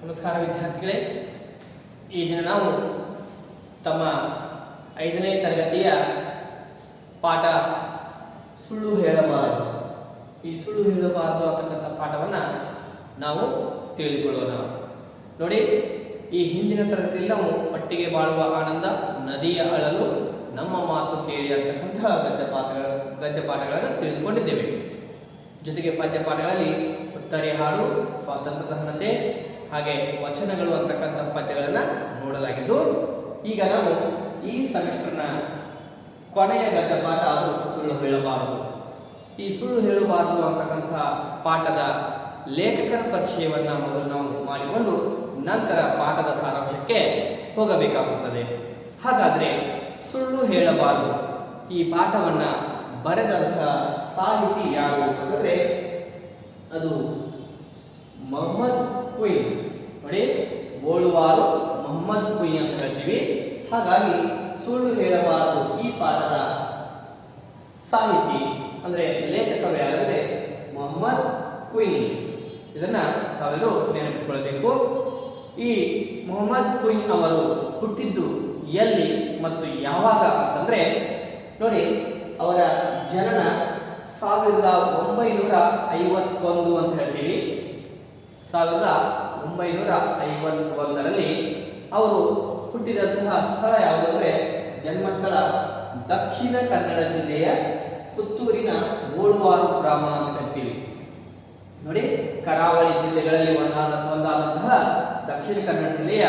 ನಮಸ್ಕಾರ ವಿದ್ಯಾರ್ಥಿಗಳೇ, ಈ ದಿನ ನಾವು ತಮ್ಮ 5ನೇ ತರಗತಿಯ ಪಾಠ ಸುಳ್ಳು ಹೇಳಬಾರದು, ಈ ಸುಳ್ಳು ಹೇಳಬಾರದು ಅಂತಕ್ಕಂಥ ಪಾಠವನ್ನ ನಾವು ತಿಳಿದುಕೊಳ್ಳೋಣ. ನೋಡಿ, ಈ ಹಿಂದಿನ ತರಗತಿಯಲ್ಲಿ ನಾವು ಒಟ್ಟಿಗೆ ಬಾಳುವ ಆನಂದ, ನದಿಯ ಅಳಲು, ನಮ್ಮ ಮಾತು ಕೇಳಿ ಅಂತಕ್ಕಂತಹ ಗದ್ಯಪಾಠಗಳನ್ನು ತಿಳಿದುಕೊಂಡಿದ್ದೇವೆ. ಜೊತೆಗೆ ಪದ್ಯಪಾಠಗಳಲ್ಲಿ ಉತ್ತರೆ ಹಾಡು, ಸ್ವಾತಂತ್ರ್ಯದ ಹಣತೆ, ಹಾಗೆ ವಚನಗಳು ಅಂತಕ್ಕಂಥ ಪದ್ಯಗಳನ್ನು ನೋಡಲಾಗಿದ್ದು, ಈಗ ನಾವು ಈ ಸೆಮಿಸ್ಟರ್ನ ಕೊನೆಯ ಗದ್ಯಪಾಠ ಅದು ಸುಳ್ಳು ಹೇಳಬಾರದು. ಈ ಸುಳ್ಳು ಹೇಳಬಾರದು ಅಂತಕ್ಕಂಥ ಪಾಠದ ಲೇಖಕರ ಪರಿಚಯವನ್ನ ಮೊದಲು ನಾವು ಮಾಡಿಕೊಂಡು ನಂತರ ಪಾಠದ ಸಾರಾಂಶಕ್ಕೆ ಹೋಗಬೇಕಾಗುತ್ತದೆ. ಹಾಗಾದ್ರೆ ಸುಳ್ಳು ಹೇಳಬಾರದು ಈ ಪಾಠವನ್ನ ಬರೆದಂತಹ ಸಾಹಿತಿ ಯಾರು ಅಂತಂದ್ರೆ ಅದು ಮೊಹಮ್ಮದ್ ಕುಯಿ. ನೋಡಿ, ಬೋಳುವಾರು ಮೊಹಮ್ಮದ್ ಕುಯಿ ಅಂತ ಹೇಳ್ತೀವಿ. ಹಾಗಾಗಿ ಸುಳ್ಳು ಹೇಳಬಾರದು ಈ ಪಾಠದ ಸಾಹಿತಿ ಅಂದ್ರೆ ಲೇಖಕರು ಯಾರಂದ್ರೆ ಮೊಹಮ್ಮದ್ ಕುಯಿ. ಇದನ್ನ ತಾವೆಲ್ಲರೂ ನೆನಪಿಟ್ಕೊಳ್ಬೇಕು. ಈ ಮೊಹಮ್ಮದ್ ಕುಯಿ ಅವರು ಹುಟ್ಟಿದ್ದು ಎಲ್ಲಿ ಮತ್ತು ಯಾವಾಗ ಅಂತಂದ್ರೆ, ನೋಡಿ, ಅವರ ಜನನ 1951 ಅಂತ ಹೇಳ್ತೀವಿ. 1951ರಲ್ಲಿ ಅವರು ಹುಟ್ಟಿದಂತಹ ಸ್ಥಳ ಯಾವುದಂದ್ರೆ, ಜನ್ಮಸ್ಥಳ ದಕ್ಷಿಣ ಕನ್ನಡ ಜಿಲ್ಲೆಯ ಪುತ್ತೂರಿನ ಬೋಳುವಾರು ಗ್ರಾಮ ಅಂತ ಹೇಳ್ತೀವಿ. ನೋಡಿ, ಕರಾವಳಿ ಜಿಲ್ಲೆಗಳಲ್ಲಿ ಒಂದಾದಂತಹ ದಕ್ಷಿಣ ಕನ್ನಡ ಜಿಲ್ಲೆಯ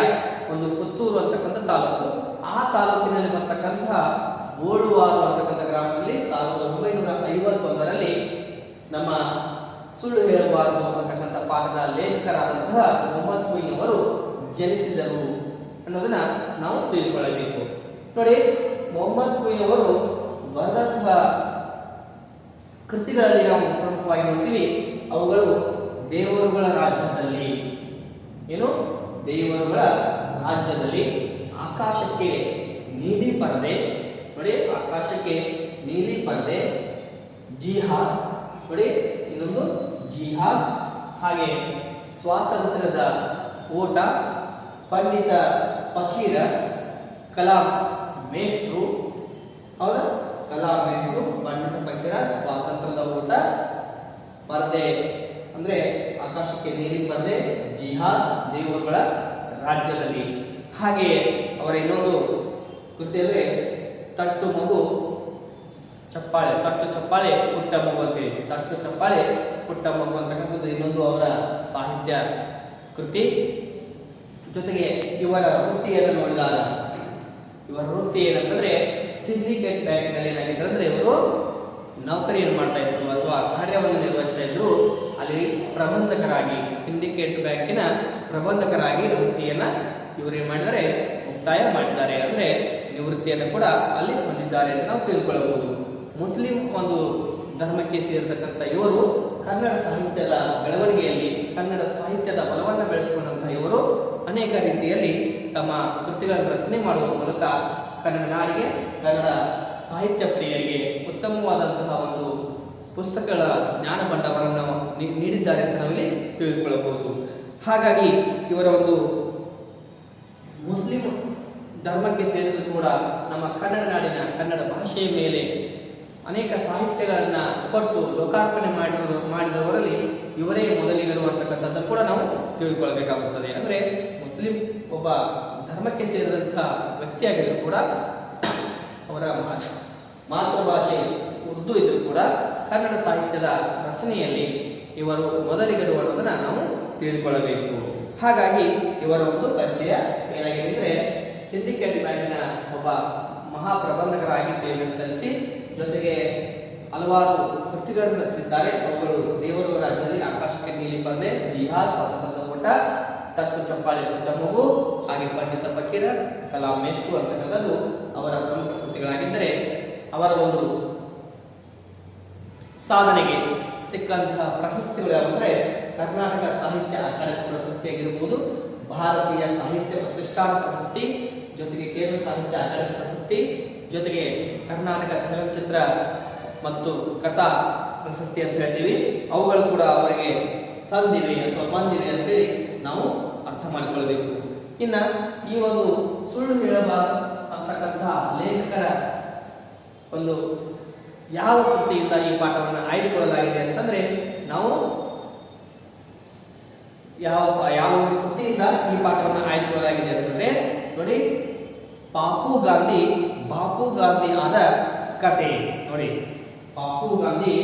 ಒಂದು ಪುತ್ತೂರು ಅಂತಕ್ಕಂಥ ತಾಲೂಕು. ಆ ತಾಲೂಕಿನಲ್ಲಿ ಬರ್ತಕ್ಕಂತಹ ಬೋಳುವಾರು ಅಂತಕ್ಕಂಥ ಗ್ರಾಮದಲ್ಲಿ 1951ರಲ್ಲಿ ನಮ್ಮ ಸುಳ್ಳು ಹೇಳಬಾರದು ಅಂತಕ್ಕಂಥ ಪಾಠದ ಲೇಖಕರಾದಂತಹ ಮೊಹಮ್ಮದ್ ಕುಯಿ ಅವರು ಜನಿಸಿದರು ಅನ್ನೋದನ್ನ ನಾವು ತಿಳಿದುಕೊಳ್ಳಬೇಕು. ನೋಡಿ, ಮೊಹಮ್ಮದ್ ಕುಯಿ ಅವರು ಬರೆದಂತಹ ಕೃತಿಗಳಲ್ಲಿ ನಾವು ಪ್ರಮುಖವಾಗಿ ನೋಡ್ತೀವಿ. ಅವುಗಳು ದೇವರುಗಳ ರಾಜ್ಯದಲ್ಲಿ, ಏನು ದೇವರುಗಳ ರಾಜ್ಯದಲ್ಲಿ, ಆಕಾಶಕ್ಕೆ ನೀಲಿ ಪರದೆ, ನೋಡಿ ಆಕಾಶಕ್ಕೆ ನೀಲಿ ಪರದೆ, ಜಿಹಾದ್, ನೋಡಿ ಇನ್ನೊಂದು ಜಿಹಾದ್, ಹಾಗೆ ಸ್ವಾತಂತ್ರ್ಯದ ಓಟ, ಪಂಡಿತ ಫಕೀರ, ಕಲಾಂ ಮೇಷ್ಟ್ರು, ಹೌದಾ, ಕಲಾಂ ಮೇಷ್ಟ್ರು, ಪಂಡಿತ ಫಕೀರ, ಸ್ವಾತಂತ್ರ್ಯದ ಓಟ, ಪರದೆ ಅಂದ್ರೆ ಆಕಾಶಕ್ಕೆ ನೀಲಿ ಪರದೆ, ಜಿಹಾದ್, ದೇವರುಗಳ ರಾಜ್ಯದಲ್ಲಿ. ಹಾಗೆ ಅವರ ಇನ್ನೊಂದು ಕೃತಿ ಅಂದ್ರೆ ತಟ್ಟು ಮಗು ಚಪ್ಪಾಳೆ, ತಟ್ಟು ಚಪ್ಪಾಳೆ ಪುಟ್ಟ ಮಗು ಅಂತೇಳಿ, ತಟ್ಟು ಚಪ್ಪಾಳೆ ಪುಟ್ಟ ಮಗು ಅಂತಕ್ಕಂಥದ್ದು ಇನ್ನೊಂದು ಅವರ ಸಾಹಿತ್ಯ ಕೃತಿ. ಜೊತೆಗೆ ಇವರ ವೃತ್ತಿಯನ್ನು ನೋಡಿದಾಗ, ಇವರ ವೃತ್ತಿ ಏನಂತಂದ್ರೆ ಸಿಂಡಿಕೇಟ್ ಬ್ಯಾಂಕ್ನಲ್ಲಿ ಏನಾಗಿತ್ತು ಅಂದ್ರೆ ಇವರು ನೌಕರಿಯನ್ನು ಮಾಡ್ತಾ ಇದ್ರು ಅಥವಾ ಕಾರ್ಯವನ್ನು ನಿರ್ವಹಿಸ್ತಾ ಇದ್ರು. ಅಲ್ಲಿ ಪ್ರಬಂಧಕರಾಗಿ, ಸಿಂಡಿಕೇಟ್ ಬ್ಯಾಂಕಿನ ಪ್ರಬಂಧಕರಾಗಿ ವೃತ್ತಿಯನ್ನ ಇವರು ಏನ್ ಮಾಡಿದ್ದಾರೆ, ಮುಕ್ತಾಯ ಮಾಡಿದ್ದಾರೆ, ಅಂದ್ರೆ ನಿವೃತ್ತಿಯನ್ನು ಕೂಡ ಅಲ್ಲಿ ಹೊಂದಿದ್ದಾರೆ ಅಂತ ನಾವು ತಿಳಿದುಕೊಳ್ಳಬಹುದು. ಮುಸ್ಲಿಂ ಒಂದು ಧರ್ಮಕ್ಕೆ ಸೇರಿರ್ತಕ್ಕಂಥ ಇವರು ಕನ್ನಡ ಸಾಹಿತ್ಯದ ಬೆಳವಣಿಗೆಯಲ್ಲಿ, ಕನ್ನಡ ಸಾಹಿತ್ಯದ ಬಲವನ್ನು ಬೆಳೆಸಿಕೊಂಡಂತಹ ಇವರು ಅನೇಕ ರೀತಿಯಲ್ಲಿ ತಮ್ಮ ಕೃತಿಗಳನ್ನು ರಚನೆ ಮಾಡುವ ಮೂಲಕ ಕನ್ನಡ ನಾಡಿಗೆ, ಕನ್ನಡ ಸಾಹಿತ್ಯ ಪ್ರಿಯರಿಗೆ ಉತ್ತಮವಾದಂತಹ ಒಂದು ಪುಸ್ತಕಗಳ ಜ್ಞಾನ ಭಂಡಾರವನ್ನು ನೀಡಿದ್ದಾರೆ ಅಂತ ನಾವಿಲ್ಲಿ ತಿಳಿದುಕೊಳ್ಳಬಹುದು. ಹಾಗಾಗಿ ಇವರ ಒಂದು ಮುಸ್ಲಿಂ ಧರ್ಮಕ್ಕೆ ಸೇರಿದ್ರು ಕೂಡ ನಮ್ಮ ಕನ್ನಡ ನಾಡಿನ ಕನ್ನಡ ಭಾಷೆಯ ಮೇಲೆ ಅನೇಕ ಸಾಹಿತ್ಯಗಳನ್ನ ಕೊಟ್ಟು ಲೋಕಾರ್ಪಣೆ ಮಾಡಿದವರಲ್ಲಿ ಇವರೇ ಮೊದಲಿಗರು ಅಂತಕ್ಕಂಥದ್ದನ್ನು ಕೂಡ ನಾವು ತಿಳ್ಕೊಳ್ಬೇಕಾಗುತ್ತದೆ. ಅಂದ್ರೆ ಮುಸ್ಲಿಂ ಒಬ್ಬ ಧರ್ಮಕ್ಕೆ ಸೇರಿದಂತಹ ವ್ಯಕ್ತಿಯಾಗಿದ್ರು ಕೂಡ ಅವರ ಮಾತೃಭಾಷೆ ಉರ್ದು ಇದ್ರೂ ಕೂಡ ಕನ್ನಡ ಸಾಹಿತ್ಯದ ರಚನೆಯಲ್ಲಿ ಇವರು ಮೊದಲಿಗರು ಅನ್ನೋದನ್ನ ನಾವು ತಿಳಿದುಕೊಳ್ಳಬೇಕು. ಹಾಗಾಗಿ ಇವರ ಒಂದು ಪರಿಚಯ ಏನಾಗಿದೆ ಅಂದ್ರೆ, ಸಿಂಡಿಕೇಟ್ ಬ್ಯಾಂಕಿನ ಒಬ್ಬ ಮಹಾಪ್ರಬಂಧಕರಾಗಿ ಸೇವೆಯನ್ನು ಸಲ್ಲಿಸಿ, ಜೊತೆಗೆ ಹಲವಾರು ಕೃತಿಗಳನ್ನು ರಚಿಸಿದ್ದಾರೆ. ಅವುಗಳು ದೇವರುಗಳ ರಾಜ್ಯದಲ್ಲಿ, ಆಕಾಶಕ್ಕೆ ನೀಲಿ ಪರದೆ, ಜಿಹಾದ್, ಸ್ವಾತಂತ್ರ್ಯದ ಓಟ, ತಟ್ಟು ಚಪ್ಪಾಳೆ ಪುಟ್ಟ ಮಗು, ಹಾಗೆ ಪಂಡಿತ ಫಕೀರ, ಕಲಾಂ ಮೇಷ್ಟ್ರು ಅಂತಕ್ಕಂಥದ್ದು ಅವರ ಪ್ರಮುಖ ಕೃತಿಗಳಾಗಿದ್ದರೆ, ಅವರ ಒಂದು ಸಾಧನೆಗೆ ಸಿಕ್ಕಂತಹ ಪ್ರಶಸ್ತಿಗಳು ಯಾವಂದ್ರೆ ಕರ್ನಾಟಕ ಸಾಹಿತ್ಯ ಅಕಾಡೆಮಿ ಪ್ರಶಸ್ತಿ ಆಗಿರಬಹುದು, ಭಾರತೀಯ ಸಾಹಿತ್ಯ ಪ್ರತಿಷ್ಠಾನ ಪ್ರಶಸ್ತಿ, ಜೊತೆಗೆ ಕೇಂದ್ರ ಸಾಹಿತ್ಯ ಅಕಾಡೆಮಿ ಪ್ರಶಸ್ತಿ, ಜೊತೆಗೆ ಕರ್ನಾಟಕ ಚಲನಚಿತ್ರ ಮತ್ತು ಕಥಾ ಪ್ರಶಸ್ತಿ ಅಂತ ಹೇಳ್ತೀವಿ. ಅವುಗಳು ಕೂಡ ಅವರಿಗೆ ಸಂದಿವೆ ಅಥವಾ ಬಂದಿವೆ ಅಂತೇಳಿ ನಾವು ಅರ್ಥ ಮಾಡಿಕೊಳ್ಬೇಕು. ಇನ್ನ ಈ ಒಂದು ಸುಳ್ಳು ಹೇಳಬಾರದು ಅಂತಕ್ಕಂತಹ ಲೇಖಕರ ಒಂದು ಯಾವ ಕೃತಿಯಿಂದ ಈ ಪಾಠವನ್ನು ಆಯ್ದುಕೊಳ್ಳಲಾಗಿದೆ ಅಂತಂದ್ರೆ ನಾವು ಯಾವ ಒಂದು ಕೃತಿಯಿಂದ ಈ ಪಾಠವನ್ನು ಆಯ್ದುಕೊಳ್ಳಲಾಗಿದೆ ಅಂತಂದ್ರೆ ನೋಡಿ, ಬಾಪು ಗಾಂಧಿ ಆದ ಕತೆ. ನೋಡಿ, ಬಾಪು ಗಾಂಧಿ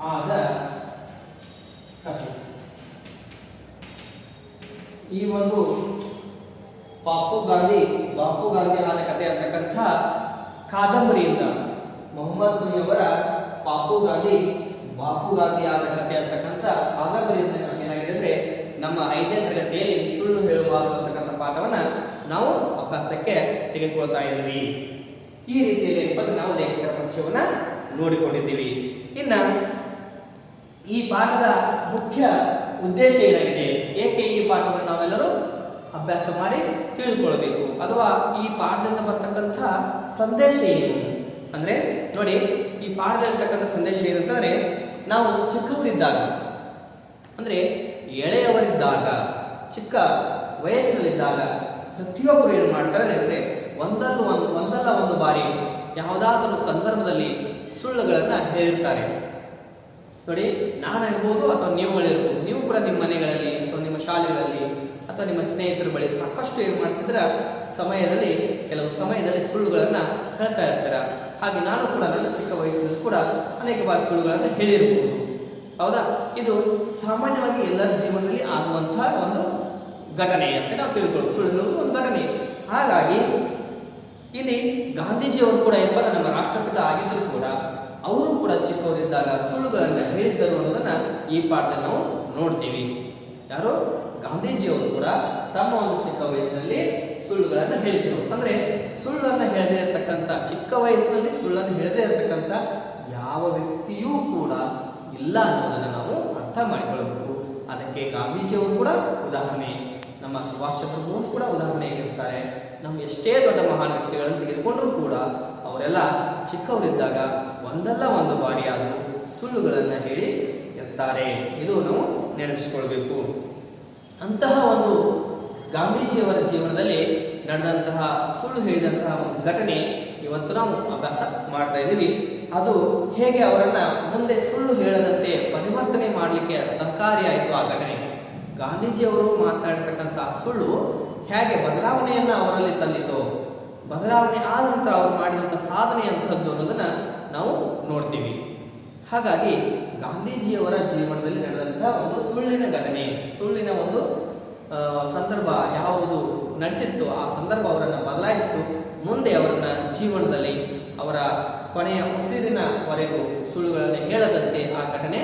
ಆದ ಕತೆ. ಈ ಒಂದು ಬಾಪು ಗಾಂಧಿ ಆದ ಕತೆ ಅಂತಕ್ಕಂಥ ಕಾದಂಬರಿಯಿಂದ ಮೊಹಮ್ಮದ್ ಗುನಿಯವರ ಬಾಪು ಗಾಂಧಿ ಆದ ಕತೆ ಅಂತಕ್ಕಂಥ ಕಾದಂಬರಿಯಿಂದ ಏನಾಗಿದೆ ಅಂದ್ರೆ ನಮ್ಮ 5ನೇ ತರಗತಿಯಲ್ಲಿ ಸುಳ್ಳು ಹೇಳಬಾರದು ಅಂತಕ್ಕಂಥ ಪಾಠವನ್ನ ನಾವು ಅಭ್ಯಾಸಕ್ಕೆ ತೆಗೆದುಕೊಳ್ತಾ ಇದ್ದೀವಿ. ಈ ರೀತಿಯಲ್ಲಿ ನಾವು ಲೇಖಕರ ಪರಿಚಯವನ್ನ ನೋಡಿಕೊಂಡಿದ್ದೀವಿ. ಇನ್ನ ಈ ಪಾಠದ ಮುಖ್ಯ ಉದ್ದೇಶ ಏನಾಗಿದೆ, ಏಕೆ ಈ ಪಾಠವನ್ನು ನಾವೆಲ್ಲರೂ ಅಭ್ಯಾಸ ಮಾಡಿ ತಿಳಿದುಕೊಳ್ಳಬೇಕು, ಅಥವಾ ಈ ಪಾಠದಿಂದ ಬರ್ತಕ್ಕಂಥ ಸಂದೇಶ ಏನು ಅಂದ್ರೆ ನೋಡಿ, ಈ ಪಾಠದಲ್ಲಿರ್ತಕ್ಕಂಥ ಸಂದೇಶ ಏನಂತಂದ್ರೆ, ನಾವು ಚಿಕ್ಕವರಿದ್ದಾಗ ಅಂದ್ರೆ ಎಳೆಯವರಿದ್ದಾಗ, ಚಿಕ್ಕ ವಯಸ್ಸಿನಲ್ಲಿದ್ದಾಗ ಪ್ರತಿಯೊಬ್ಬರು ಏನು ಮಾಡ್ತಾರೆ ಅಂದ್ರೆ ಒಂದಲ್ಲ ಒಂದು ಬಾರಿ ಯಾವುದಾದರೂ ಸಂದರ್ಭದಲ್ಲಿ ಸುಳ್ಳುಗಳನ್ನ ಹೇಳಿರ್ತಾರೆ. ನೋಡಿ, ನಾನಿರ್ಬೋದು ಅಥವಾ ನೀವುಗಳಿರ್ಬೋದು, ನೀವು ಕೂಡ ನಿಮ್ಮ ಮನೆಗಳಲ್ಲಿ ಅಥವಾ ನಿಮ್ಮ ಶಾಲೆಗಳಲ್ಲಿ ಅಥವಾ ನಿಮ್ಮ ಸ್ನೇಹಿತರ ಬಳಿ ಸಾಕಷ್ಟು ಏನು ಮಾಡ್ತಿದ್ರ ಕೆಲವು ಸಮಯದಲ್ಲಿ ಸುಳ್ಳುಗಳನ್ನ ಹೇಳ್ತಾ ಇರ್ತೀರ. ಹಾಗೆ ನಾನು ಕೂಡ ನನ್ನ ಚಿಕ್ಕ ವಯಸ್ಸಿನಲ್ಲಿ ಕೂಡ ಅನೇಕ ಬಾರಿ ಸುಳ್ಳುಗಳನ್ನು ಹೇಳಿರ್ಬೋದು. ಹೌದಾ? ಇದು ಸಾಮಾನ್ಯವಾಗಿ ಎಲ್ಲರ ಜೀವನದಲ್ಲಿ ಆಗುವಂತಹ ಒಂದು ಘಟನೆ ಅಂತ ನಾವು ತಿಳ್ಕೊಳ್ಳೋದು. ಸುಳ್ಳು ಹೇಳುವುದು ಒಂದು ಘಟನೆ. ಹಾಗಾಗಿ ಇಲ್ಲಿ ಗಾಂಧೀಜಿಯವರು ಕೂಡ ನಮ್ಮ ರಾಷ್ಟ್ರಪಿತ ಆಗಿದ್ರು ಕೂಡ ಅವರು ಕೂಡ ಚಿಕ್ಕವರಿದ್ದಾಗ ಸುಳ್ಳುಗಳನ್ನ ಹೇಳಿದ್ದರು ಅನ್ನೋದನ್ನ ಈ ಪಾಠದಲ್ಲಿ ನಾವು ನೋಡ್ತೀವಿ. ಯಾರು? ಗಾಂಧೀಜಿಯವರು ಕೂಡ ತಮ್ಮ ಒಂದು ಚಿಕ್ಕ ವಯಸ್ಸಿನಲ್ಲಿ ಸುಳ್ಳುಗಳನ್ನ ಹೇಳಿದರು. ಅಂದ್ರೆ ಸುಳ್ಳನ್ನು ಹೇಳದೇ ಇರತಕ್ಕಂಥ, ಚಿಕ್ಕ ವಯಸ್ಸಿನಲ್ಲಿ ಸುಳ್ಳನ್ನು ಹೇಳದೇ ಇರತಕ್ಕಂಥ ಯಾವ ವ್ಯಕ್ತಿಯೂ ಕೂಡ ಇಲ್ಲ ಅನ್ನೋದನ್ನ ನಾವು ಅರ್ಥ ಮಾಡಿಕೊಳ್ಳಬೇಕು. ಅದಕ್ಕೆ ಗಾಂಧೀಜಿಯವರು ಕೂಡ ಉದಾಹರಣೆ, ನಮ್ಮ ಸುಭಾಷ್ ಚಂದ್ರ ಬೋಸ್ ಕೂಡ ಉದಾಹರಣೆಯಾಗಿರ್ತಾರೆ. ನಮ್ಮ ಎಷ್ಟೇ ದೊಡ್ಡ ಮಹಾನ್ ವ್ಯಕ್ತಿಗಳನ್ನು ತೆಗೆದುಕೊಂಡ್ರೂ ಕೂಡ ಅವರೆಲ್ಲ ಚಿಕ್ಕವರಿದ್ದಾಗ ಒಂದಲ್ಲ ಒಂದು ಬಾರಿ ಆದರೂ ಸುಳ್ಳುಗಳನ್ನ ಹೇಳಿ ಇರ್ತಾರೆ. ಇದು ನಾವು ನೆನಪಿಸಿಕೊಳ್ಬೇಕು. ಅಂತಹ ಒಂದು ಗಾಂಧೀಜಿಯವರ ಜೀವನದಲ್ಲಿ ನಡೆದಂತಹ ಸುಳ್ಳು ಹೇಳಿದಂತಹ ಒಂದು ಘಟನೆ ಇವತ್ತು ನಾವು ಅಭ್ಯಾಸ ಮಾಡ್ತಾ ಇದ್ದೀವಿ. ಅದು ಹೇಗೆ ಅವರನ್ನ ಮುಂದೆ ಸುಳ್ಳು ಹೇಳದಂತೆ ಪರಿವರ್ತನೆ ಮಾಡಲಿಕ್ಕೆ ಸಹಕಾರಿಯಾಯಿತು ಆ ಘಟನೆ. ಗಾಂಧೀಜಿಯವರು ಮಾತನಾಡಿರ್ತಕ್ಕಂತಹ ಸುಳ್ಳು ಹೇಗೆ ಬದಲಾವಣೆಯನ್ನ ಅವರಲ್ಲಿ ತಂದಿತು, ಬದಲಾವಣೆ ಆದ ನಂತರ ಅವರು ಮಾಡಿದಂಥ ಸಾಧನೆ ಅಂತಹದ್ದು ಅನ್ನೋದನ್ನ ನಾವು ನೋಡ್ತೀವಿ. ಹಾಗಾಗಿ ಗಾಂಧೀಜಿಯವರ ಜೀವನದಲ್ಲಿ ನಡೆದಂತಹ ಒಂದು ಸುಳ್ಳಿನ ಘಟನೆ, ಸುಳ್ಳಿನ ಒಂದು ಸಂದರ್ಭ ಯಾವುದು ನಡೆಸಿತ್ತು, ಆ ಸಂದರ್ಭ ಅವರನ್ನು ಬದಲಾಯಿಸಿತು. ಮುಂದೆ ಅವರನ್ನ ಜೀವನದಲ್ಲಿ ಅವರ ಕೊನೆಯ ಉಸಿರಿನವರೆಗೂ ಸುಳ್ಳುಗಳನ್ನು ಹೇಳದಂತೆ ಆ ಘಟನೆ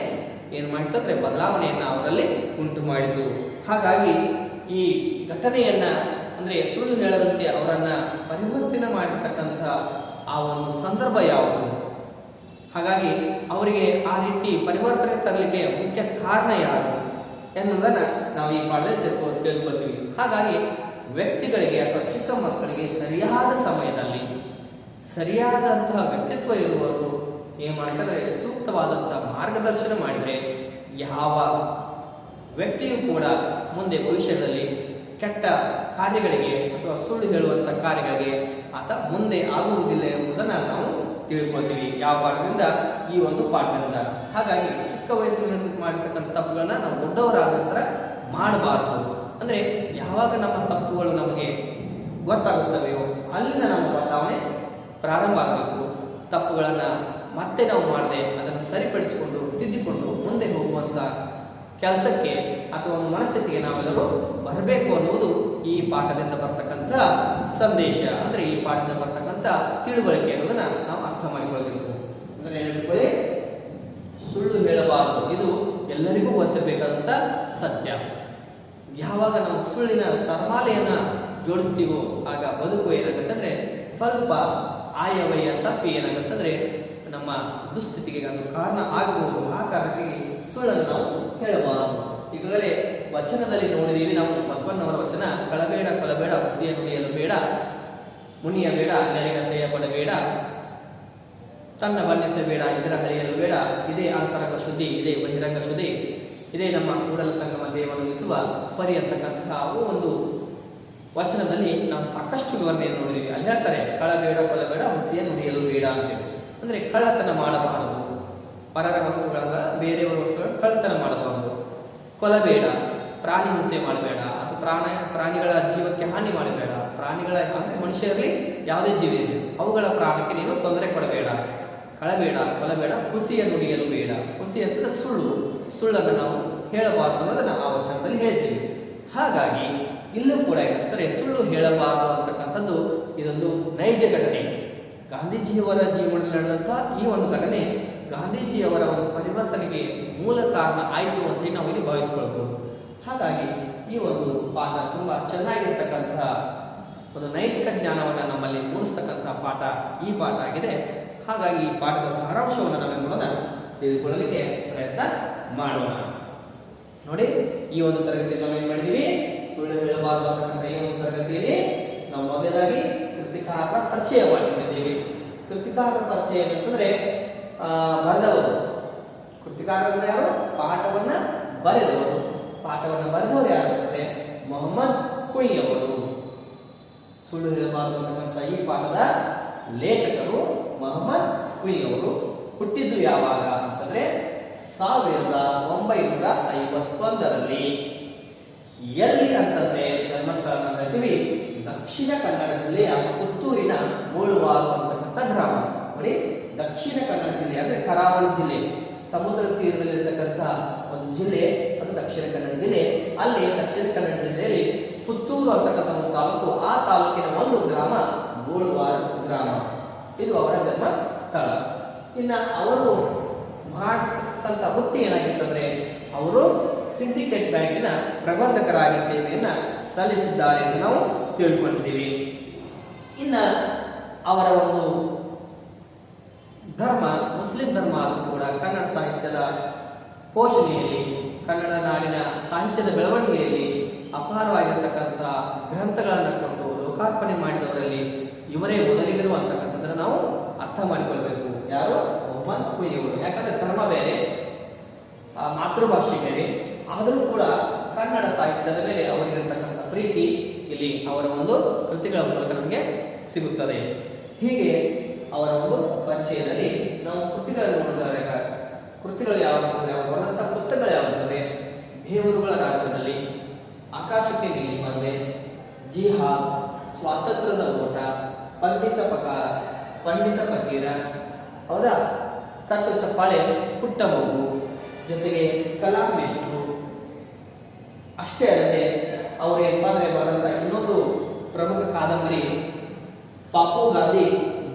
ಏನು ಮಾಡಿತು ಅಂದರೆ ಬದಲಾವಣೆಯನ್ನು ಅವರಲ್ಲಿ ಉಂಟು ಮಾಡಿತು. ಹಾಗಾಗಿ ಈ ಘಟನೆಯನ್ನ ಅಂದರೆ ಸುಳ್ಳು ಹೇಳದಂತೆ ಅವರನ್ನ ಪರಿವರ್ತನೆ ಮಾಡಿರ್ತಕ್ಕಂಥ ಆ ಒಂದು ಸಂದರ್ಭ ಯಾವುದು, ಹಾಗಾಗಿ ಅವರಿಗೆ ಆ ರೀತಿ ಪರಿವರ್ತನೆ ತರಲಿಕ್ಕೆ ಮುಖ್ಯ ಕಾರಣ ಯಾರು ಎನ್ನುವುದನ್ನು ನಾವು ಈ ಪಾಠದಲ್ಲಿ ತಿಳ್ಕೊಳ್ತೀವಿ. ಹಾಗಾಗಿ ವ್ಯಕ್ತಿಗಳಿಗೆ ಅಥವಾ ಚಿಕ್ಕ ಮಕ್ಕಳಿಗೆ ಸರಿಯಾದ ಸಮಯದಲ್ಲಿ ಸರಿಯಾದಂತಹ ವ್ಯಕ್ತಿತ್ವ ಇರುವವರು ಏನು ಮಾಡ್ತಾರೆ, ಸೂಕ್ತವಾದಂತಹ ಮಾರ್ಗದರ್ಶನ ಮಾಡಿದರೆ ಯಾವ ವ್ಯಕ್ತಿಯೂ ಕೂಡ ಮುಂದೆ ಭವಿಷ್ಯದಲ್ಲಿ ಕೆಟ್ಟ ಕಾರ್ಯಗಳಿಗೆ ಅಥವಾ ಸುಳ್ಳು ಹೇಳುವಂಥ ಕಾರ್ಯಗಳಿಗೆ ಆತ ಮುಂದೆ ಆಗುವುದಿಲ್ಲ ಎಂಬುದನ್ನು ನಾವು ತಿಳ್ಕೊಳ್ತೀವಿ. ಯಾವ ಪಾಠದಿಂದ? ಈ ಒಂದು ಪಾಠದಿಂದ. ಹಾಗಾಗಿ ಚಿಕ್ಕ ವಯಸ್ಸಿನಲ್ಲಿ ಮಾಡಿರ್ತಕ್ಕಂಥ ತಪ್ಪುಗಳನ್ನ ನಾವು ದೊಡ್ಡವರಾದ ನಂತರ ಮಾಡಬಾರ್ದು. ಅಂದರೆ ಯಾವಾಗ ನಮ್ಮ ತಪ್ಪುಗಳು ನಮಗೆ ಗೊತ್ತಾಗುತ್ತವೆಯೋ ಅಲ್ಲಿಂದ ನಮ್ಮ ಬದಲಾವಣೆ ಪ್ರಾರಂಭ ಆಗಬೇಕು. ತಪ್ಪುಗಳನ್ನು ಮತ್ತೆ ನಾವು ಮಾಡದೆ ಅದನ್ನು ಸರಿಪಡಿಸಿಕೊಂಡು ತಿದ್ದಿಕೊಂಡು ಮುಂದೆ ಹೋಗುವಂಥ ಕೆಲಸಕ್ಕೆ ಅಥವಾ ಒಂದು ಮನಸ್ಥಿತಿಗೆ ನಾವೆಲ್ಲರೂ ಬರಬೇಕು ಅನ್ನುವುದು ಈ ಪಾಠದಿಂದ ಬರ್ತಕ್ಕಂಥ ಸಂದೇಶ. ಅಂದರೆ ಈ ಪಾಠದಿಂದ ಬರ್ತಕ್ಕಂಥ ತಿಳುವಳಿಕೆ ಅನ್ನೋದನ್ನ ನಾವು ಅರ್ಥ ಮಾಡಿಕೊಳ್ಬೇಕು. ಅಂದರೆ ನೆನಪಿಕೊಳ್ಳಿ, ಸುಳ್ಳು ಹೇಳಬಾರದು, ಇದು ಎಲ್ಲರಿಗೂ ಗೊತ್ತಿರಬೇಕಾದಂಥ ಸತ್ಯ. ಯಾವಾಗ ನಾವು ಸುಳ್ಳಿನ ಸರಮಾಲೆಯನ್ನ ಜೋಡಿಸ್ತೀವೋ ಆಗ ಬದುಕು ಏನಾಗುತ್ತಂದ್ರೆ ಸ್ವಲ್ಪ ಆಯವ್ಯಯ ತಪ್ಪಿ ಏನಾಗುತ್ತಂದ್ರೆ ನಮ್ಮ ದುಸ್ಥಿತಿಗೆ ಅದು ಕಾರಣ ಆಗಬಹುದು. ಆ ಕಾರಣಕ್ಕಾಗಿ ಸುಳ್ಳನ್ನು ನಾವು ಹೇಳಬಾರದು. ಈಗಾಗಲೇ ವಚನದಲ್ಲಿ ನೋಡಿದೀವಿ ನಾವು, ಬಸವಣ್ಣವರ ವಚನ, ಕಳಬೇಡ ಕೊಲಬೇಡ, ಹಸಿಯ ನುಡಿಯಲು ಬೇಡ, ಮುನಿಯ ಬೇಡ ನೆರೆಗಸೆಯ ಪಡಬೇಡ, ತನ್ನ ಬಣ್ಣಿಸಬೇಡ ಇದರ ಹಳೆಯಲು ಬೇಡ, ಇದೇ ಅಂತರಂಗ ಶುದ್ಧಿ, ಇದೇ ಬಹಿರಂಗ ಶುದ್ಧಿ, ಇದೇ ನಮ್ಮ ಕೂಡಲ ಸಂಗಮ ದೇವನಿಸುವ ಪರಿ ಅಂತಕ್ಕಂತಹ ಒಂದು ವಚನದಲ್ಲಿ ನಾವು ಸಾಕಷ್ಟು ವಿವರಣೆಯನ್ನು ನೋಡಿದೀವಿ. ಅಲ್ಲಿ ಹೇಳ್ತಾರೆ ಕಳಬೇಡ ಕೊಲಬೇಡ ಹುಸಿಯ ನುಡಿಯಲು ಬೇಡ ಅಂತೇಳಿ. ಅಂದ್ರೆ ಕಳ್ಳತನ ಮಾಡಬಾರದು, ಪರರ ವಸ್ತುಗಳನ್ನ ಬೇರೆಯವರ ವಸ್ತುಗಳನ್ನು ಕಳ್ಳತನ ಮಾಡಬಾರದು, ಕೊಲಬೇಡ, ಪ್ರಾಣಿ ಹಿಂಸೆ ಮಾಡಬೇಡ, ಅಥವಾ ಪ್ರಾಣಿಗಳ ಜೀವಕ್ಕೆ ಹಾನಿ ಮಾಡಬೇಡ, ಪ್ರಾಣಿಗಳ ಅಂದ್ರೆ ಮನುಷ್ಯರಲ್ಲಿ ಯಾವುದೇ ಜೀವಿ ಇದೆ ಅವುಗಳ ಪ್ರಾಣಕ್ಕೆ ನೀನು ತೊಂದರೆ ಕೊಡಬೇಡ, ಕಳಬೇಡ ಕೊಲಬೇಡ, ಹುಸಿಯ ನುಡಿಯಲು ಬೇಡ. ಹುಸಿ ಅಂತಂದ್ರೆ ಸುಳ್ಳನ್ನು ನಾವು ಹೇಳಬಾರದು ಅನ್ನೋದನ್ನ ಆ ವಚನದಲ್ಲಿ ಹೇಳ್ತೀವಿ. ಹಾಗಾಗಿ ಇಲ್ಲೂ ಕೂಡ ಏನಂತಾರೆ ಸುಳ್ಳು ಹೇಳಬಾರದು ಅಂತಕ್ಕಂಥದ್ದು ಇದೊಂದು ನೈಜ ಘಟನೆ. ಗಾಂಧೀಜಿಯವರ ಜೀವನದಲ್ಲಿ ನಡೆದಂತಹ ಈ ಒಂದು ಘಟನೆ ಗಾಂಧೀಜಿಯವರ ಒಂದು ಪರಿವರ್ತನೆಗೆ ಮೂಲ ಕಾರಣ ಆಯಿತು ಅಂತ ನಾವು ಇಲ್ಲಿ ಭಾವಿಸಿಕೊಳ್ಬಹುದು. ಹಾಗಾಗಿ ಈ ಒಂದು ಪಾಠ ತುಂಬಾ ಚೆನ್ನಾಗಿರ್ತಕ್ಕಂತಹ ಒಂದು ನೈತಿಕ ಜ್ಞಾನವನ್ನು ನಮ್ಮಲ್ಲಿ ಮೂಡಿಸ್ತಕ್ಕಂತಹ ಪಾಠ ಈ ಪಾಠ ಆಗಿದೆ. ಹಾಗಾಗಿ ಈ ಪಾಠದ ಸಾರಾಂಶವನ್ನು ನಾವೆಲ್ಲವನ್ನ ತಿಳಿದುಕೊಳ್ಳಲಿಕ್ಕೆ ಪ್ರಯತ್ನ ಮಾಡೋಣ. ನೋಡಿ, ಈ ಒಂದು ತರಗತಿಯಲ್ಲಿ ನಾವು ಏನ್ ಮಾಡಿದೀವಿ, ಸುಳ್ಳು ಹೇಳಬಾರದು ಅಂತಕ್ಕಂಥ ಈ ಒಂದು ತರಗತಿಯಲ್ಲಿ ನಾವು ಮೊದಲಾಗಿ ಕೃತಿಕಾರರ ಪರಿಚಯ ಮಾಡಿಕೊಂಡಿದ್ದೀವಿ. ಕೃತಿಕಾರರ ಪರಿಚಯ ಏನಂತಂದ್ರೆ ಬರೆದವರು. ಕೃತಿಕಾರರು ಯಾರು? ಪಾಠವನ್ನ ಬರೆದವರು. ಪಾಠವನ್ನ ಬರೆದವರು ಯಾರು ಅಂತಂದ್ರೆ ಮೊಹಮ್ಮದ್ ಕುಯಿ ಅವರು. ಸುಳ್ಳು ಹೇಳಬಾರದು ಅಂತಕ್ಕಂಥ ಈ ಪಾಠದ ಲೇಖಕರು ಮೊಹಮ್ಮದ್ ಕುಯಿ ಅವರು. ಹುಟ್ಟಿದ್ದು ಯಾವಾಗ ಅಂತಂದ್ರೆ 1951ರಲ್ಲಿ. ಎಲ್ಲಿ ಅಂತಂದ್ರೆ ಜನ್ಮಸ್ಥಳ ಹೇಳ್ತೀವಿ ದಕ್ಷಿಣ ಕನ್ನಡ ಜಿಲ್ಲೆಯ ಪುತ್ತೂರಿನ ಮೂಳುವಾರು ಅಂತಕ್ಕಂಥ ಗ್ರಾಮ. ನೋಡಿ, ದಕ್ಷಿಣ ಕನ್ನಡ ಜಿಲ್ಲೆ ಅಂದ್ರೆ ಕರಾವಳಿ ಜಿಲ್ಲೆ, ಸಮುದ್ರ ತೀರದಲ್ಲಿರ್ತಕ್ಕಂಥ ಒಂದು ಜಿಲ್ಲೆ ಅದು ದಕ್ಷಿಣ ಕನ್ನಡ ಜಿಲ್ಲೆ. ಅಲ್ಲಿ ದಕ್ಷಿಣ ಕನ್ನಡ ಜಿಲ್ಲೆಯಲ್ಲಿ ಪುತ್ತೂರು ಅಂತಕ್ಕಂಥ ಒಂದು ತಾಲೂಕು, ಆ ತಾಲೂಕಿನ ಒಂದು ಗ್ರಾಮ ಮೂಳುವಾರು ಗ್ರಾಮ. ಇದು ಅವರ ಜನ್ಮ ಸ್ಥಳ. ಇನ್ನ ಅವರು ಮಾಡತಕ್ಕಂಥ ವೃತ್ತಿ ಏನಾಗಿತ್ತಂದ್ರೆ ಅವರು ಸಿಂಡಿಕೇಟ್ ಬ್ಯಾಂಕಿನ ಪ್ರಬಂಧಕರಾಗಿ ಸೇವೆಯನ್ನ ಸಲ್ಲಿಸಿದ್ದಾರೆ ಎಂದು ನಾವು ತಿಳ್ಕೊಂಡಿದ್ದೀವಿ. ಇನ್ನ ಅವರ ಒಂದು ಧರ್ಮ ಮುಸ್ಲಿಂ ಧರ್ಮ ಆದರೂ ಕೂಡ ಕನ್ನಡ ಸಾಹಿತ್ಯದ ಪೋಷಣೆಯಲ್ಲಿ, ಕನ್ನಡ ನಾಡಿನ ಸಾಹಿತ್ಯದ ಬೆಳವಣಿಗೆಯಲ್ಲಿ ಅಪಾರವಾಗಿರ್ತಕ್ಕಂಥ ಗ್ರಂಥಗಳನ್ನು ಕೊಟ್ಟು ಲೋಕಾರ್ಪಣೆ ಮಾಡಿದವರಲ್ಲಿ ಇವರೇ ಮೊದಲಿಗರು ಅಂತಕ್ಕಂಥದ್ದನ್ನು ನಾವು ಅರ್ಥ ಮಾಡಿಕೊಳ್ಳಬೇಕು. ಯಾರು? ಮೊಹಮ್ಮದ್ ಕುಯಿ ಅವರು. ಯಾಕಂದ್ರೆ ಧರ್ಮ ಬೇರೆ, ಮಾತೃಭಾಷೆ ಬೇರೆ, ಆದರೂ ಕೂಡ ಕನ್ನಡ ಸಾಹಿತ್ಯದ ಮೇಲೆ ಅವರಿಗಿರ್ತಕ್ಕಂಥ ಪ್ರೀತಿ ಇಲ್ಲಿ ಅವರ ಒಂದು ಕೃತಿಗಳ ಮೂಲಕ ನಮಗೆ ಸಿಗುತ್ತದೆ. ಹೀಗೆ ಅವರ ಒಂದು ಪರಿಚಯದಲ್ಲಿ ನಾವು ಕೃತಿಗಳನ್ನು ನೋಡಿದಾಗ, ಕೃತಿಗಳು ಯಾವಂತಂದ್ರೆ ಅವರು ಬರೆದಂತಹ ಪುಸ್ತಕಗಳು ಯಾವಂತಂದ್ರೆ ದೇವರುಗಳ ರಾಜ್ಯದಲ್ಲಿ, ಆಕಾಶಕ್ಕೆ ನೀಲಿ ಬಂದೆ, ಜಿಹಾದ್, ಸ್ವಾತಂತ್ರ್ಯದ ಓಟ, ಪಂಡಿತ ಫಕೀರ, ಅವರ ತಟ್ಟು ಚಪ್ಪಾಳೆ, ಪುಟ್ಟ ಮಗು, ಜೊತೆಗೆ ಕಲಾಂ ಮೇಷ್ಟ್ರು. ಅಷ್ಟೇ ಅಲ್ಲದೆ ಅವರು ಏನ್ಪಾದ್ರೆ ಬರೆದಂತ ಇನ್ನೊಂದು ಪ್ರಮುಖ ಕಾದಂಬರಿ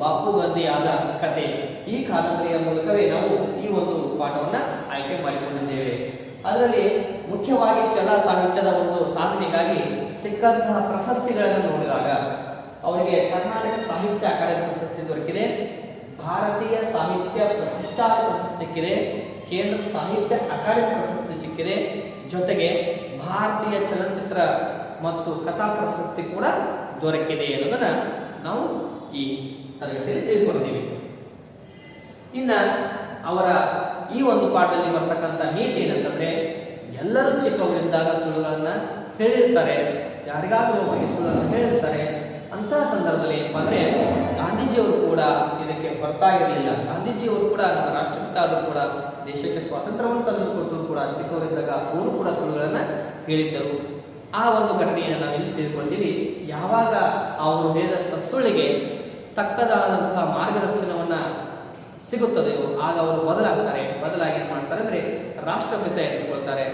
ಬಾಪು ಗಾಂಧಿ ಆದ ಕತೆ. ಈ ಕಾದಂಬರಿಯ ಮೂಲಕವೇ ನಾವು ಈ ಒಂದು ಪಾಠವನ್ನ ಆಯ್ಕೆ ಮಾಡಿಕೊಂಡಿದ್ದೇವೆ. ಅದರಲ್ಲಿ ಮುಖ್ಯವಾಗಿ ಇಷ್ಟೆಲ್ಲ ಸಾಹಿತ್ಯದ ಒಂದು ಸಾಧನೆಗಾಗಿ ಸಿಕ್ಕಂತಹ ಪ್ರಶಸ್ತಿಗಳನ್ನು ನೋಡಿದಾಗ ಅವರಿಗೆ ಕರ್ನಾಟಕ ಸಾಹಿತ್ಯ ಅಕಾಡೆಮಿ ಪ್ರಶಸ್ತಿ ದೊರಕಿದೆ, ಭಾರತೀಯ ಸಾಹಿತ್ಯ ಪ್ರತಿಷ್ಠಾನ ಪ್ರಶಸ್ತಿ ಸಿಕ್ಕಿದೆ, ಕೇಂದ್ರ ಸಾಹಿತ್ಯ ಅಕಾಡೆಮಿ ಪ್ರಶಸ್ತಿ ಸಿಕ್ಕಿದೆ, ಜೊತೆಗೆ ಭಾರತೀಯ ಚಲನಚಿತ್ರ ಮತ್ತು ಕಥಾ ಪ್ರಶಸ್ತಿ ಕೂಡ ದೊರಕಿದೆ ಎನ್ನುವುದನ್ನ ನಾವು ಈ ತರಗತಿಯಲ್ಲಿ ತಿಳಿದುಕೊಂಡಿದ್ದೀವಿ. ಇನ್ನ ಅವರ ಈ ಒಂದು ಪಾಠದಲ್ಲಿ ಬರ್ತಕ್ಕಂಥ ನೀತಿ ಏನಂತಂದ್ರೆ ಎಲ್ಲರೂ ಚಿಕ್ಕವರಿದ್ದಾಗ ಸುಳ್ಳುಗಳನ್ನ ಹೇಳಿರ್ತಾರೆ, ಯಾರಿಗಾದ್ರೂ ಒಬ್ಬರಿಗೆ ಸುಳ್ಳನ್ನು ಹೇಳಿರ್ತಾರೆ. ಅಂತಹ ಸಂದರ್ಭದಲ್ಲಿ ಏನಪ್ಪಾ ಅಂದ್ರೆ ಗಾಂಧೀಜಿಯವರು ಕೂಡ ಇದಕ್ಕೆ ಬರ್ತಾ ಇರಲಿಲ್ಲ. ಗಾಂಧೀಜಿಯವರು ಕೂಡ ನಮ್ಮ ರಾಷ್ಟ್ರಪಿತ ಆದರೂ ಕೂಡ ದೇಶಕ್ಕೆ ಸ್ವಾತಂತ್ರ್ಯವನ್ನು ತಂದು ಕೊಟ್ಟರು ಕೂಡ ಚಿಕ್ಕವರಿದ್ದಾಗ ಅವರು ಕೂಡ ಸುಳ್ಳುಗಳನ್ನ ಹೇಳಿದ್ದರು. ಆ ಒಂದು ಘಟನೆಯನ್ನು ನಾವಿಲ್ಲಿ ತಿಳ್ಕೊಳ್ತೀವಿ. ಯಾವಾಗ ಅವರು ಹೇಳಿದಂಥ ಸುಳ್ಳಿಗೆ ತಕ್ಕದಾದಂತಹ ಮಾರ್ಗದರ್ಶನವನ್ನ ಸಿಗುತ್ತದೆಯೋ ಆಗ ಅವರು ಬದಲಾಗಿ ಏನ್ ಮಾಡ್ತಾರೆ ಅಂದ್ರೆ ರಾಷ್ಟ್ರಪಿತ ಎನಿಸ್ಕೊಳ್ತಾರೆ.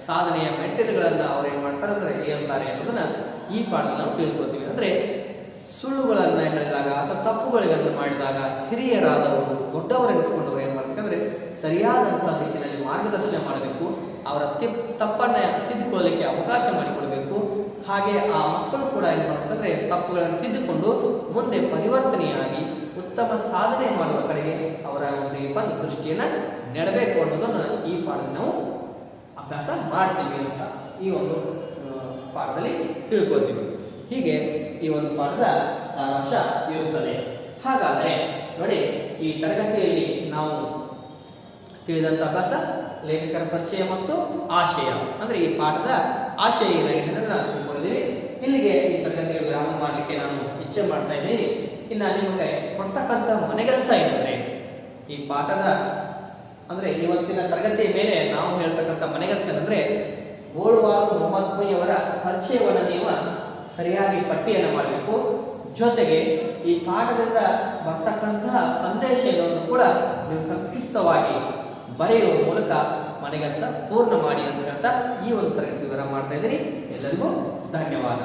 ಸಾಧನೆಯ ಮೆಟ್ಟಿಲುಗಳನ್ನ ಅವ್ರು ಏನ್ ಮಾಡ್ತಾರೆ ಅಂದ್ರೆ ಏರ್ತಾರೆ ಅನ್ನೋದನ್ನ ಈ ಪಾಠದಲ್ಲಿ ನಾವು ತಿಳ್ಕೊಳ್ತೀವಿ. ಅಂದ್ರೆ ಸುಳ್ಳುಗಳನ್ನ ಹೇಳಿದಾಗ ಅಥವಾ ತಪ್ಪುಗಳನ್ನು ಮಾಡಿದಾಗ ಹಿರಿಯರಾದವರು, ದೊಡ್ಡವರೆನಿಸಿಕೊಂಡವರು ಏನ್ ಮಾಡ್ಬೇಕಂದ್ರೆ ಸರಿಯಾದಂತಹ ದಿಕ್ಕಿನಲ್ಲಿ ಮಾರ್ಗದರ್ಶನ ಮಾಡಬೇಕು. ಅವರ ತಪ್ಪನ್ನ ತಿದ್ದುಕೊಳ್ಳಲಿಕ್ಕೆ ಅವಕಾಶ ಮಾಡಿಕೊಡ್ಬೇಕು. ಹಾಗೆ ಆ ಮಕ್ಕಳು ಕೂಡ ಏನ್ ಮಾಡ್ಬೇಕಂದ್ರೆ ತಪ್ಪುಗಳನ್ನು ತಿದ್ದುಕೊಂಡು ಮುಂದೆ ಪರಿವರ್ತನೆಯಾಗಿ ಉತ್ತಮ ಸಾಧನೆ ಮಾಡುವ ಕಡೆಗೆ ಅವರ ಒಂದು ದೃಷ್ಟಿಯನ್ನ ನೆಡಬೇಕು ಅನ್ನೋದನ್ನ ಈ ಪಾಠದಲ್ಲಿ ನಾವು ಅಭ್ಯಾಸ ಮಾಡ್ತೀವಿ ಅಂತ ಈ ಒಂದು ಪಾಠದಲ್ಲಿ ತಿಳ್ಕೊಳ್ತೀವಿ. ಹೀಗೆ ಈ ಒಂದು ಪಾಠದ ಸಾರಾಂಶ ಇರುತ್ತದೆ. ಹಾಗಾದರೆ ನೋಡಿ, ಈ ತರಗತಿಯಲ್ಲಿ ನಾವು ತಿಳಿದಂತ ಅಭ್ಯಾಸ ಲೇಖಕರ ಪರಿಚಯ ಮತ್ತು ಆಶಯ, ಅಂದ್ರೆ ಈ ಪಾಠದ ಆಶಯ ಏನಾಗಿದೆ ಅಂತ ನಾವು ತಿಳ್ಕೊಂಡಿದ್ದೀವಿ. ಇಲ್ಲಿಗೆ ಈ ತರಗತಿಗೆ ವಿರಾಮ ಮಾಡಲಿಕ್ಕೆ ನಾನು ಇಚ್ಛೆ ಮಾಡ್ತಾ ಇದ್ದೀನಿ. ಇನ್ನು ನಿಮಗೆ ಕೊಡ್ತಕ್ಕಂಥ ಮನೆಗೆಲಸ ಏನಂದ್ರೆ, ಈ ಪಾಠದ ಅಂದ್ರೆ ಇವತ್ತಿನ ತರಗತಿಯ ಮೇಲೆ ನಾವು ಹೇಳ್ತಕ್ಕಂಥ ಮನೆಗೆಲಸ ಏನಂದ್ರೆ, ಗೋಳುವಾರು ಮೊಹಮ್ಮದ್ ಕುಂಯಿ ಅವರ ಪರಿಚಯವನ್ನು ನೀವು ಸರಿಯಾಗಿ ಪಟ್ಟಿಯನ್ನು ಮಾಡಬೇಕು. ಜೊತೆಗೆ ಈ ಪಾಠದಿಂದ ಬರ್ತಕ್ಕಂತಹ ಸಂದೇಶ ಏನನ್ನು ಕೂಡ ನೀವು ಸಂಕ್ಷಿಪ್ತವಾಗಿ ಬರೆಯುವ ಮೂಲಕ ಮನೆಗೆಲಸ ಪೂರ್ಣ ಮಾಡಿ ಅಂತ ಹೇಳ್ತಾ ಈ ಒಂದು ತರಗತಿ ವಿವರ ಮಾಡ್ತಾ ಇದ್ದೀನಿ. ಎಲ್ಲರಿಗೂ ಧನ್ಯವಾದ.